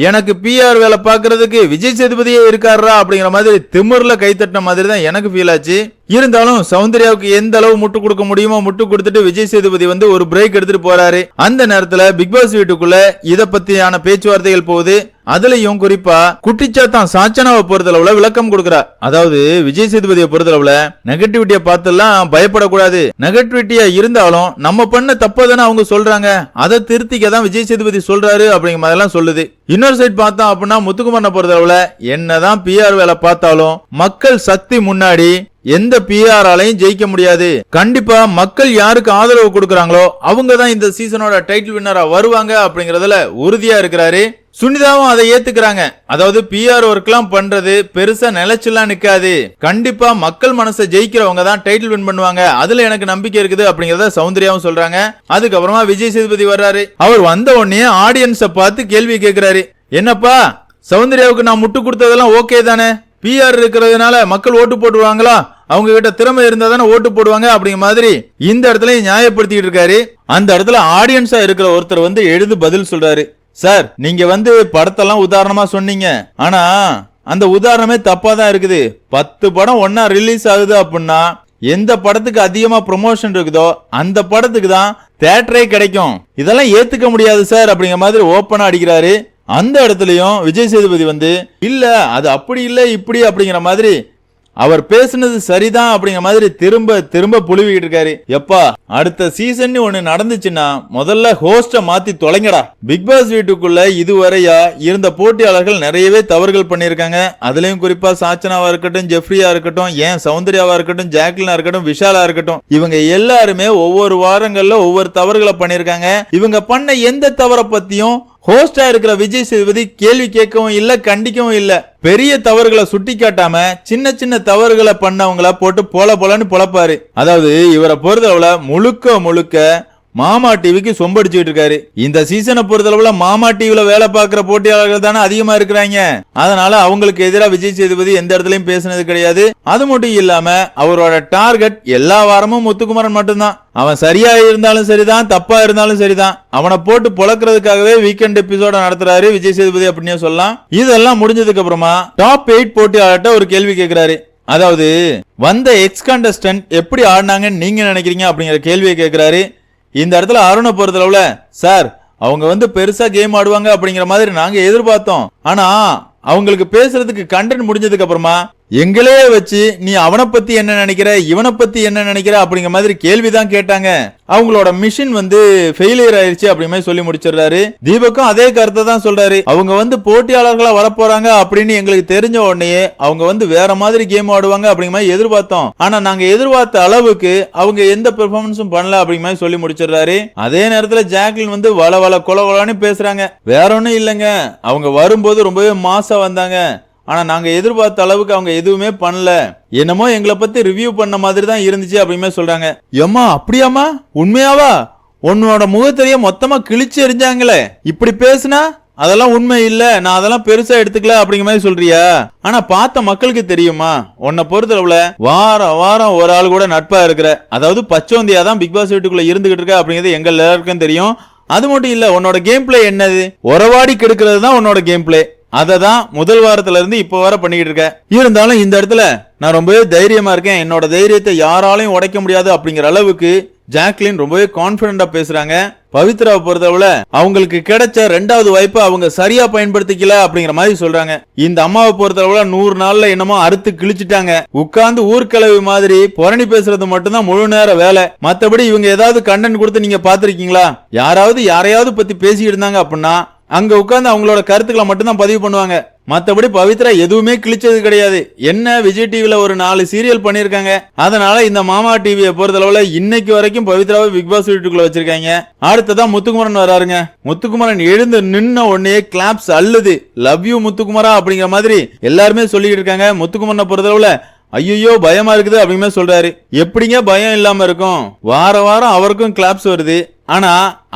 எனக்கு பிஆர் வேலை பாக்குறதுக்கு விஜய் சேதுபதியே இருக்காரா அப்படிங்கிற மாதிரி திமிர்ல கைத்தட்டின மாதிரி தான் எனக்கு ஃபீல் ஆச்சு. இருந்தாலும் சௌந்தர்யாவுக்கு எந்த அளவு முட்டு கொடுக்க முடியுமோ முட்டு கொடுத்துட்டு விஜய் சேதுபதி வந்து ஒரு பிரேக் எடுத்துட்டு போறாரு. அந்த நேரத்துல பிக் பாஸ் வீட்டுக்குள்ள இத பத்தியான பேச்சுவார்த்தைகள் போகுது. அதுலயும் குறிப்பா குட்டிச்சாத்தான் சாச்சனாவை பொறுத்தளவுல விளக்கம் கொடுக்கிறார். அதாவது விஜய் சேதுபதியை பொறுத்தளவுல நெகட்டிவிட்டியை பார்த்தெல்லாம் பயப்படக்கூடாது, நெகட்டிவிட்டியா இருந்தாலும் நம்ம பண்ண தப்பதானே அவங்க சொல்றாங்க, அதை திருத்திக்க தான் விஜய் சேதுபதி சொல்றாரு அப்படிங்கிற மாதிரிலாம் சொல்லுது. இன்னொரு சைட் பார்த்தோம் அப்படின்னா முத்துக்குமரனை பொறுத்தளவுல என்னதான் பிஆர் வேலை பார்த்தாலும் மக்கள் சக்தி முன்னாடி எந்த பிஆராலையும் ஜெயிக்க முடியாது. கண்டிப்பா மக்கள் யாருக்கு ஆதரவு கொடுக்கறாங்களோ அவங்க தான் இந்த சீசனோட டைட்டில் வின்னரா வருவாங்க அப்படிங்கறதுல உறுதியா இருக்கிறாரு. சுனிதாவும் அதை ஏத்துக்கிறாங்க. அதாவது பிஆர் ஒர்க்லாம் பண்றது பெருசா நிலைச்செல்லாம் நிக்காது, கண்டிப்பா மக்கள் மனசை ஜெயிக்கிறவங்க தான் டைட்டில் வின் பண்ணுவாங்க, அதுல எனக்கு நம்பிக்கை இருக்குது அப்படிங்கறத சௌந்தர்யாவும் சொல்றாங்க. அதுக்கப்புறமா விஜய் சேதுபதி வர்றாரு. அவர் வந்த உடனே ஆடியன்ஸ பார்த்து கேள்வி கேட்கிறாரு. என்னப்பா சௌந்தர்யாவுக்கு நான் முட்டு கொடுத்ததெல்லாம் ஓகே தானே? பிஆர் இருக்கிறதுனால மக்கள் ஓட்டு போட்டுவாங்களா? அவங்க கிட்ட திறமை இருந்தா தானே ஓட்டு போடுவாங்க அப்படிங்கிற மாதிரி இந்த இடத்துல நியாயப்படுத்திட்டு இருக்காரு. அந்த இடத்துல ஆடியன்ஸா இருக்கிற ஒருத்தர் வந்து எழுந்து பதில் சொல்றாரு. சார், நீங்க வந்து படத்தெல்லாம் உதாரணமா சொன்னீங்க, ஆனா அந்த உதாரணமே தப்பா தான் இருக்குது. 10 படம் ஒன்னா ரிலீஸ் ஆகுது அப்படின்னா எந்த படத்துக்கு அதிகமா ப்ரொமோஷன் இருக்குதோ அந்த படத்துக்கு தான் தியேட்டரே கிடைக்கும். இதெல்லாம் ஏத்துக்க முடியாது சார் அப்படிங்கிற மாதிரி ஓப்பனா அடிக்கிறாரு. அந்த இடத்துலயும் விஜய் சேதுபதி வந்து இல்ல அது அப்படி இல்ல இப்படி அப்படிங்கிற மாதிரி அவர் பேசுனது சரிதான் அப்படிங்கிற மாதிரி திரும்ப திரும்ப புழுவிட்டு இருக்காரு. எப்பா அடுத்த சீசன் ஒண்ணு நடந்துச்சுன்னா முதல்ல ஹோஸ்ட மாத்தி தொலைங்கடா. பிக் பாஸ் வீட்டுக்குள்ள இதுவரையா இருந்த போட்டியாளர்கள் நிறையவே தவறுகள் பண்ணிருக்காங்க. அதுலயும் குறிப்பா சாச்சனாவா இருக்கட்டும், ஜெஃப்ரியா இருக்கட்டும், ஏன் சௌந்தர்யாவா இருக்கட்டும், ஜாக்லினா இருக்கட்டும், விஷாலா இருக்கட்டும், இவங்க எல்லாருமே ஒவ்வொரு வாரங்கள்ல ஒவ்வொரு தவறுகளை பண்ணிருக்காங்க. இவங்க பண்ண எந்த தவறை பத்தியும் ஹோஸ்டா இருக்கிற விஜய் சேதுபதி கேள்வி கேட்கவும் இல்ல, கண்டிக்கவும் இல்ல. பெரிய தவறுகளை சுட்டி காட்டாம சின்ன சின்ன தவறுகளை பண்ணவங்கள போட்டு போலன்னு பொழப்பாரு. அதாவது இவரை பொறுத்தளவுல முழுக்க முழுக்க மாமா டிவிக்கு சொம்படிச்சுட்டு இருக்காரு. இந்த சீசனை பொறுத்தளவுல மாமா டிவில வேலை பார்க்கிற போட்டியாளர்கள் தானே அதிகமா இருக்கிறாங்க. அதனால அவங்களுக்கு எதிராக விஜய் சேதுபதி எந்த இடத்துலயும் பேசினது கிடையாது. அது மட்டும் இல்லாம அவரோட டார்கெட் எல்லா வாரமும் முத்துக்குமரன் மட்டும்தான். அவன் சரியா இருந்தாலும் சரிதான், தப்பா இருந்தாலும் சரிதான், அவனை போட்டு பொழக்கிறதுக்காகவே வீக்கெண்ட் எபிசோட நடத்துறாரு விஜய் சேதுபதி அப்படின்னு சொல்லலாம். இதெல்லாம் முடிஞ்சதுக்கு அப்புறமா டாப் 8 போட்டியாளர்கிட்ட ஒரு கேள்வி கேட்கிறாரு. அதாவது வந்த எக்ஸ் கண்டஸ்டன்ட் எப்படி ஆடினாங்கன்னு நீங்க நினைக்கிறீங்க அப்படிங்கிற கேள்வியை கேட்கிறாரு. இந்த இடத்துல அருணை பொறுத்தளவுல சார் அவங்க பெருசா கேம் ஆடுவாங்க அப்படிங்கிற மாதிரி நாங்க எதிர்பார்த்தோம். ஆனா அவங்களுக்கு பேசுறதுக்கு கண்டென்ட் முடிஞ்சதுக்கு அப்புறமா எங்களே வச்சு நீ அவனை பத்தி என்ன நினைக்கிற, இவனை பத்தி என்ன நினைக்கிற அப்படிங்கிற மாதிரி கேள்விதான் கேட்டாங்க. அவங்களோட மிஷின் ஃபெயிலியர் ஆயிருச்சு அப்படிங்கிற சொல்லி முடிச்சிடுறாரு. தீபக்கும் அதே கருத்தை தான் சொல்றாரு. அவங்க போட்டியாளர்களா வரப்போறாங்க அப்படின்னு எங்களுக்கு தெரிஞ்ச உடனே அவங்க வேற மாதிரி கேம் ஆடுவாங்க அப்படிங்கிற மாதிரி எதிர்பார்த்தோம். ஆனா நாங்க எதிர்பார்த்த அளவுக்கு அவங்க எந்த பெர்ஃபார்மன்ஸும் பண்ணல அப்படிங்கிற மாதிரி சொல்லி முடிச்சிடுறாரு. அதே நேரத்துல ஜாக்லின் வள கொலன்னு பேசுறாங்க. வேற ஒண்ணும் இல்லைங்க, அவங்க வரும்போது ரொம்பவே மாசா வந்தாங்க. ஆனா நாங்க எதிர்பார்த்த அளவுக்கு அவங்க எதுவுமே பண்ணல. என்னமோ எங்களை பத்தி ரிவ்யூ பண்ண மாதிரி தான் இருந்துச்சு அப்படின்னு சொல்றாங்க. ஏம்மா அப்படியாமா, உண்மையாவா? உன்னோட முகத்திலேயே மொத்தமா கிழிச்சு எறிஞ்சாங்களே, இப்படி பேசுனா அதெல்லாம் உண்மை இல்ல, நான் அதெல்லாம் பெருசா எடுத்துக்கல அப்படிங்கிற மாதிரி சொல்றியா? ஆனா பார்த்த மக்களுக்கு தெரியுமா, உன்னை பொறுத்தளவுல வாரம் வாரம் ஒரு ஆள் கூட நட்பா இருக்கிற, அதாவது பச்சோந்தியா தான் பிக் பாஸ் வீட்டுக்குள்ள இருந்துகிட்டு இருக்க அப்படிங்கிறது எங்க எல்லாருக்கும் தெரியும். அது மட்டும் இல்ல, உன்னோட கேம் பிளே என்னது? உறவாடி கெடுக்கிறது தான் உன்னோட கேம் பிளே. அததான் முதல் வாரத்துல இருந்து இப்ப வர பண்ணிக்கிட்டு இருக்க. இருந்தாலும் இந்த இடத்துல நான் ரொம்பவே தைரியமா இருக்கேன், என்னோட தைரியத்தை யாராலையும் உடைக்க முடியாது அப்படிங்கிற அளவுக்கு ஜாக்லின் ரொம்பவே கான்பிடண்டா பேசுறாங்க. பவித்ராவை பொறுத்தவரை அவங்களுக்கு கிடைச்ச 2வது வாய்ப்பை அவங்க சரியா பயன்படுத்திக்கல அப்படிங்கிற மாதிரி சொல்றாங்க. இந்த அம்மாவை பொறுத்தவரை 100 நாள்ல என்னமோ அறுத்து கிழிச்சிட்டாங்க. உட்கார்ந்து ஊர்கிழவி மாதிரி புரணி பேசுறது மட்டும்தான் முழு நேர வேலை. மத்தபடி இவங்க ஏதாவது கண்டென்ட் கொடுத்து நீங்க பாத்திருக்கீங்களா? யாராவது யாரையாவது பத்தி பேசிக்கிட்டு இருந்தாங்க அப்படின்னா அங்க உட்கார்ந்து அவங்களோட கருத்துக்களை மட்டும்தான் பதிவு பண்ணுவாங்க. மத்தபடி பவித்ரா எதுவுமே கிழிச்சது கிடையாது. என்ன விஜய் டிவில ஒரு 4 சீரியல் பண்ணிருக்காங்க. அதனால இந்த மாமா டிவியை பொறுத்தளவுல இன்னைக்கு வரைக்கும் பவித்ராவை பிக் பாஸ் வீட்டுக்குள்ள வச்சிருக்காங்க. அடுத்ததான் முத்துக்குமரன் வராருங்க. முத்துக்குமரன் எழுந்து நின்ன உடனே கிளாப்ஸ் அள்ளுது. லவ் யூ முத்துக்குமரா அப்படிங்கிற மாதிரி எல்லாருமே சொல்லிட்டு இருக்காங்க. முத்துக்குமரனை பொறுத்தளவுல ஐயோ பயமா இருக்குது அப்படிங்கிற சொல்றாரு. எப்படிங்க பயம் இல்லாம இருக்கும்? வார வாரம் அவருக்கும் கிளாப்ஸ் வருது. ஆனா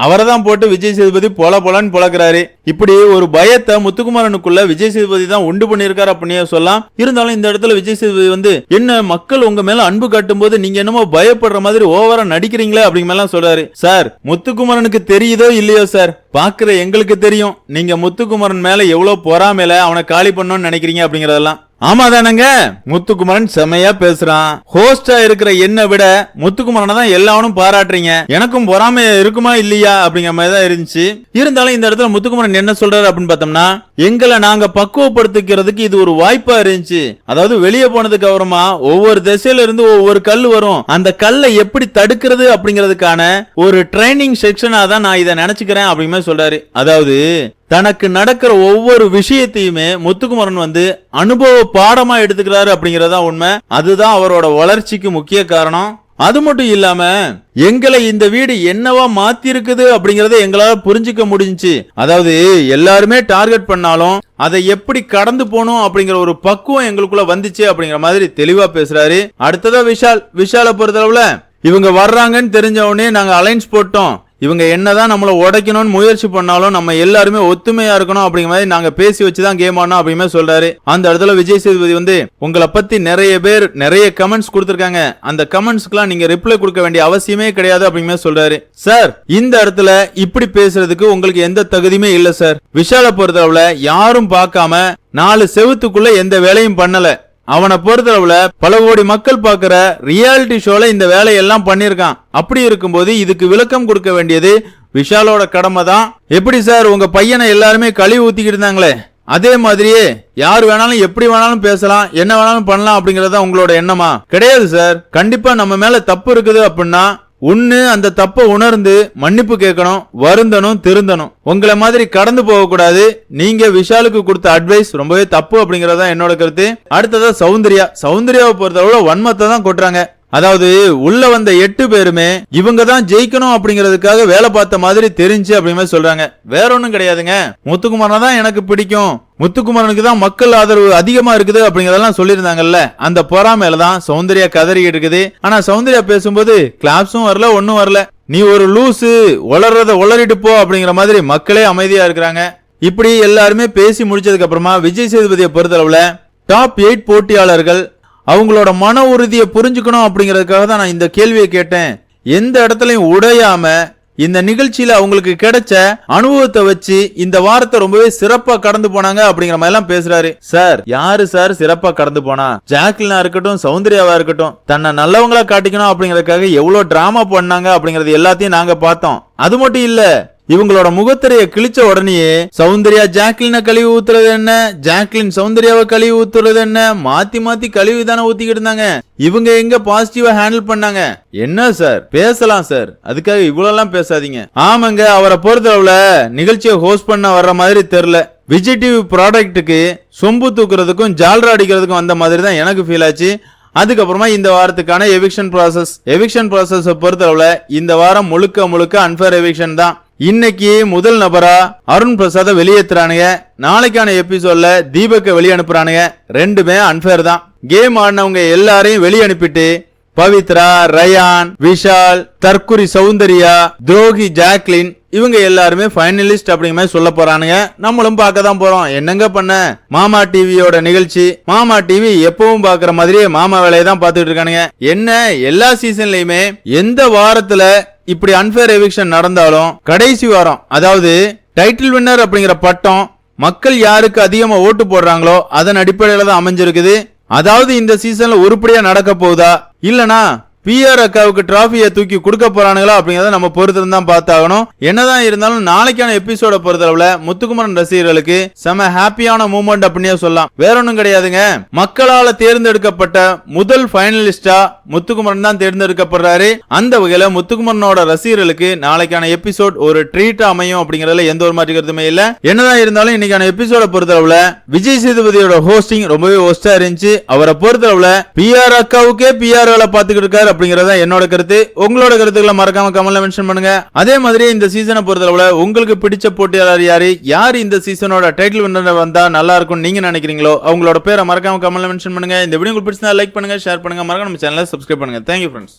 அவரை தான் போட்டு விஜய் சேதுபதி போலன்னு பொழக்கிறாரு. இப்படி ஒரு பயத்தை முத்துக்குமரனுக்குள்ள விஜய் சேதுபதி தான் உண்டு பண்ணிருக்காரு அப்படின்னு சொல்லலாம். இருந்தாலும் இந்த இடத்துல விஜய் சேதுபதி என்ன மக்கள் உங்க மேல அன்பு காட்டும் போது நீங்க என்னமோ பயப்படுற மாதிரி ஓவரா நடிக்கிறீங்களே அப்படிங்கிற சொல்றாரு. சார், முத்துக்குமரனுக்கு தெரியுதோ இல்லையோ சார், பாக்குற எங்களுக்கு தெரியும் நீங்க முத்துக்குமரன் மேல எவ்வளவு பொறாமையில அவனை காலி பண்ணணும்னு நினைக்கிறீங்க அப்படிங்கறதெல்லாம். ஆமா தானங்க, முத்துக்குமரன் செமையா பேசுறான். ஹோஸ்டா இருக்கிற என்ன விட முத்துக்குமரனை தான் எல்லாரும் பாராட்டுறீங்க. எனக்கும் பொறாமை இருக்குமா இல்லையா அப்படிங்கிற மாதிரி தான் இருந்துச்சு. இருந்தாலும் இந்த இடத்துல முத்துக்குமரன் என்ன சொல்றாரு அப்படின்னு பார்த்தோம்னா, எங்களை நாங்க பக்குவப்படுத்திக்கிறதுக்கு இது ஒரு வாய்ப்பா இருந்துச்சு. அதாவது வெளியே போனதுக்கு அப்புறமா ஒவ்வொரு திசையில இருந்து ஒவ்வொரு கல் வரும். அந்த கல்லை எப்படி தடுக்கிறது அப்படிங்கிறதுக்கான ஒரு ட்ரைனிங் செக்ஷனா தான் நான் இதை நினைச்சுக்கிறேன் அப்படிங்கிற சொல்றாரு. அதாவது தனக்கு நடக்கிற ஒவ்வொரு விஷயத்தையுமே முத்துக்குமரன் அனுபவ பாடமா எடுத்துக்கிறாரு அப்படிங்கறதா உண்மை. அதுதான் அவரோட வளர்ச்சிக்கு முக்கிய காரணம். அது மட்டும் இல்லாம எங்களை இந்த வீடு என்னவா மாத்தி இருக்குது அப்படிங்கறத எங்களால புரிஞ்சுக்க முடிஞ்சுச்சு. அதாவது எல்லாருமே டார்கெட் பண்ணாலும் அதை எப்படி கடந்து போகணும் அப்படிங்கிற ஒரு பக்குவம் எங்களுக்குள்ள வந்துச்சு அப்படிங்கிற மாதிரி தெளிவா பேசுறாரு. அடுத்ததா விஷால பொறுத்தளவுல இவங்க வர்றாங்கன்னு தெரிஞ்ச உடனே நாங்க அலைன்ஸ் போட்டோம். இவங்க என்னதான் நம்மள உடைக்கணும்னு முயற்சி பண்ணாலும் நம்ம எல்லாருமே ஒத்துமையா இருக்கணும் அப்படிங்கிற மாதிரி நாங்க பேசி வச்சுதான் கேம் ஆனோம் அப்படின்னு சொல்றாரு. அந்த இடத்துல விஜய் சேதுபதி உங்களை பத்தி நிறைய பேர் நிறைய கமெண்ட்ஸ் கொடுத்திருக்காங்க. அந்த கமெண்ட்ஸ்க்குலாம் நீங்க ரிப்ளை கொடுக்க வேண்டிய அவசியமே கிடையாது அப்படிங்கிற சொல்றாரு. சார், இந்த இடத்துல இப்படி பேசுறதுக்கு உங்களுக்கு எந்த தகுதியுமே இல்ல சார். விஷால பொறுத்தளவுல யாரும் பார்க்காம 4 செவுத்துக்குள்ள எந்த வேலையும் பண்ணல. அவனை பொறுத்தளவுல பல கோடி மக்கள் பாக்குற ரியாலிட்டி ஷோல இந்த வேலையெல்லாம் பண்ணிருக்கான். அப்படி இருக்கும்போது இதுக்கு விளக்கம் கொடுக்க வேண்டியது விஷாலோட கடமை தான். எப்படி சார், உங்க பையனை எல்லாருமே கழுவி ஊத்திக்கிட்டு இருந்தாங்களே, அதே மாதிரியே யார் வேணாலும் எப்படி வேணாலும் பேசலாம், என்ன வேணாலும் பண்ணலாம் அப்படிங்கறத உங்களோட எண்ணமா? கிடையாது சார். கண்டிப்பா நம்ம மேல தப்பு இருக்குது அப்படின்னா ஒண்ணு அந்த தப்ப உணர்ந்து மன்னிப்பு கேட்கணும், வருந்தணும், திருந்தணும். உங்களை மாதிரி கடந்து போக கூடாது. நீங்க விஷாலுக்கு கொடுத்த அட்வைஸ் ரொம்பவே தப்பு அப்படிங்கறதா என்னோட கருத்து. அடுத்ததா சௌந்தர்யாவை பொறுத்தவரை வன்மத்தை தான் கொட்டுறாங்க. அதாவது உள்ள வந்த 8 பேருமே இவங்க தான் ஜெயிக்கணும் அப்படிங்கறதுக்காக வேலை பார்த்த மாதிரி தெரிஞ்சு அப்படிமே சொல்றாங்க. வேற ஒண்ணும் கிடையாதுங்க. முத்துக்குமாரனை தான் எனக்கு பிடிக்கும், முத்துக்குமாரனுக்கு தான் மக்கள் ஆதரவு அதிகமா இருக்குது அப்படிங்கறதெல்லாம் சொல்லியிருந்தாங்கல்ல. அந்த பொறாமையில தான் சௌந்தர்யா கதறிக்கிட்டு இருக்குது. ஆனா சௌந்தர்யா பேசும்போது கிளாப்ஸும் வரல, ஒன்னும் வரல. நீ ஒரு லூசு, உளறத உளறிட்டு போ அப்படிங்கிற மாதிரி மக்களே அமைதியா இருக்கிறாங்க. இப்படி எல்லாருமே பேசி முடிச்சதுக்கு அப்புறமா விஜய் சேதுபதியை பொறுத்தளவுல டாப் 8 போட்டியாளர்கள் அவங்களோட மன உறுதியை புரிஞ்சுக்கணும் அப்படிங்கறதுக்காக தான் நான் இந்த கேள்வியை கேட்டேன். எந்த இடத்துலயும் உடையாம இந்த நிகழ்ச்சியில அவங்களுக்கு கிடைச்ச அனுபவத்தை வச்சு இந்த வாரத்தை ரொம்பவே சிறப்பா கடந்து போனாங்க அப்படிங்கிற மாதிரி எல்லாம் பேசுறாரு. சார் யாரு சார் சிறப்பா கடந்து போனா? ஜாக்லினா இருக்கட்டும், சௌந்தர்யாவா இருக்கட்டும், தன்னை நல்லவங்களா காட்டிக்கணும் அப்படிங்கறதுக்காக எவ்வளவு டிராமா பண்ணாங்க அப்படிங்கறது எல்லாத்தையும் நாங்க பார்த்தோம். அது மட்டும் இல்ல, இவங்களோட முகத்திரைய கிழிச்ச உடனே சௌந்தர்யா ஜாக்லின கழிவு ஊத்துறது என்ன, ஜாக்லின் சௌந்தர்யாவை கழிவு ஊத்துறது என்ன, மாத்தி மாத்தி கழிவு தானே ஊத்திக்கிட்டு இருந்தாங்க. இவங்க எங்க பாசிட்டிவா ஹேண்டில் பண்ணாங்க? என்ன சார் பேசலாம் சார், அதுக்காக இவ்வளவு எல்லாம் பேசாதீங்க. ஆமாங்க, அவரை பொறுத்தளவுல நிகழ்ச்சியை ஹோஸ்ட் பண்ண வர்ற மாதிரி தெரியல. விஜய் டிவி ப்ராடக்ட்டுக்கு சொம்பு தூக்குறதுக்கும் ஜால்ரா அடிக்கிறதுக்கும் வந்த மாதிரி தான் எனக்கு ஃபீல் ஆச்சு. அதுக்கப்புறமா இந்த வாரத்துக்கான எவிக்ஷன் ப்ராசஸ் பொறுத்தளவுல இந்த வாரம் முழுக்க அன்ஃபேர் எவிக்ஷன் தான். இன்னைக்கு முதல் நபரா அருண் பிரசாத வெளியேற்றுறானுங்க. நாளைக்கான எபிசோட்ல தீபக்க வெளியே அனுப்புறானுங்க. ரெண்டுமே அன்ஃபேர் தான். கேம் ஆடினவங்க எல்லாரையும் வெளியே அனுப்பிட்டு பவித்ரா, ரயான், விஷால், தற்குறி சௌந்தர்யா, துரோகி ஜாக்லின் இவங்க எல்லாருமே ஃபைனலிஸ்ட் அப்படிங்கிற மாதிரி சொல்ல போறானுங்க. நம்மளும் பார்க்க தான் போறோம். என்னங்க பண்ண, மாமா டிவியோட நிகழ்ச்சி. மாமா டிவி எப்பவும் பாக்குற மாதிரியே மாமா வேலையை தான் பார்த்துட்டு இருக்கானுங்க. என்ன எல்லா சீசன்லயுமே எந்த வாரத்துல இப்படி அன்ஃபேர் எவிக்ஷன் நடந்தாலும் கடைசி வாரம், அதாவது டைட்டில் வின்னர் அப்படிங்கிற பட்டம் மக்கள் யாருக்கு அதிகமா ஓட்டு போடுறாங்களோ அதன் அடிப்படையில தான் அமைஞ்சிருக்குது. அதாவது இந்த சீசன்ல உருப்படியா நடக்க போகுதா இல்லனா பிஆர் அக்காவுக்கு டிராபியை தூக்கி கொடுக்க போறானுங்களா அப்படிங்கறத நம்ம பொறுத்து தான் பார்த்தாகணும். என்னதான் இருந்தாலும் நாளைக்கான எபிசோட பொறுத்தளவுல முத்துக்குமரன் ரசிகர்களுக்கு செம ஹாப்பியான மூமெண்ட் அப்படின்னே சொல்லலாம். வேற ஒன்றும் கிடையாதுங்க. மக்களால தேர்ந்தெடுக்கப்பட்ட முதல் ஃபைனலிஸ்டா முத்துக்குமரன் தான் தேர்ந்தெடுக்கப்படுறாரு. அந்த வகையில முத்துக்குமரனோட ரசிகர்களுக்கு நாளைக்கான எபிசோட் ஒரு ட்ரீட்டா அமையும் அப்படிங்கறதுல எந்த ஒரு மாற்று கருத்துமே இல்ல. என்னதான் இருந்தாலும் இன்னைக்கான எபிசோட பொறுத்தளவுல விஜய் சேதுபதியோட ஹோஸ்டிங் ரொம்பவே ஒஸ்டா இருந்துச்சு. அவரை பொறுத்தளவுல பிஆர் அக்காவுக்கே பிஆர் வேலை பார்த்துக்கிட்டு இருக்காரு அப்படிங்கறத என்னோட கருத்து. உங்களோட கருத்துக்களை மறக்காம கமெண்ட்ல மென்ஷன் பண்ணுங்க. அதே மாதிரி இந்த சீசனை பொறுத்தளவுல உங்களுக்கு பிடிச்ச போட்டியாளர் யாரு இந்த சீசனோட டைட்டில் வின்னர் வந்தா நல்லா இருக்கும் நீங்க நினைக்கிறீங்களோ அவங்களோட பேரை மறக்காம கமெண்ட்ல மென்ஷன் பண்ணுங்க. இந்த வீடியோ உங்களுக்கு பிடிச்சா லைக் பண்ணுங்க, ஷேர் பண்ணுங்க, மறக்காம நம்ம சேனலை சப்ஸ்கிரைப் பண்ணுங்க. Thank you friends.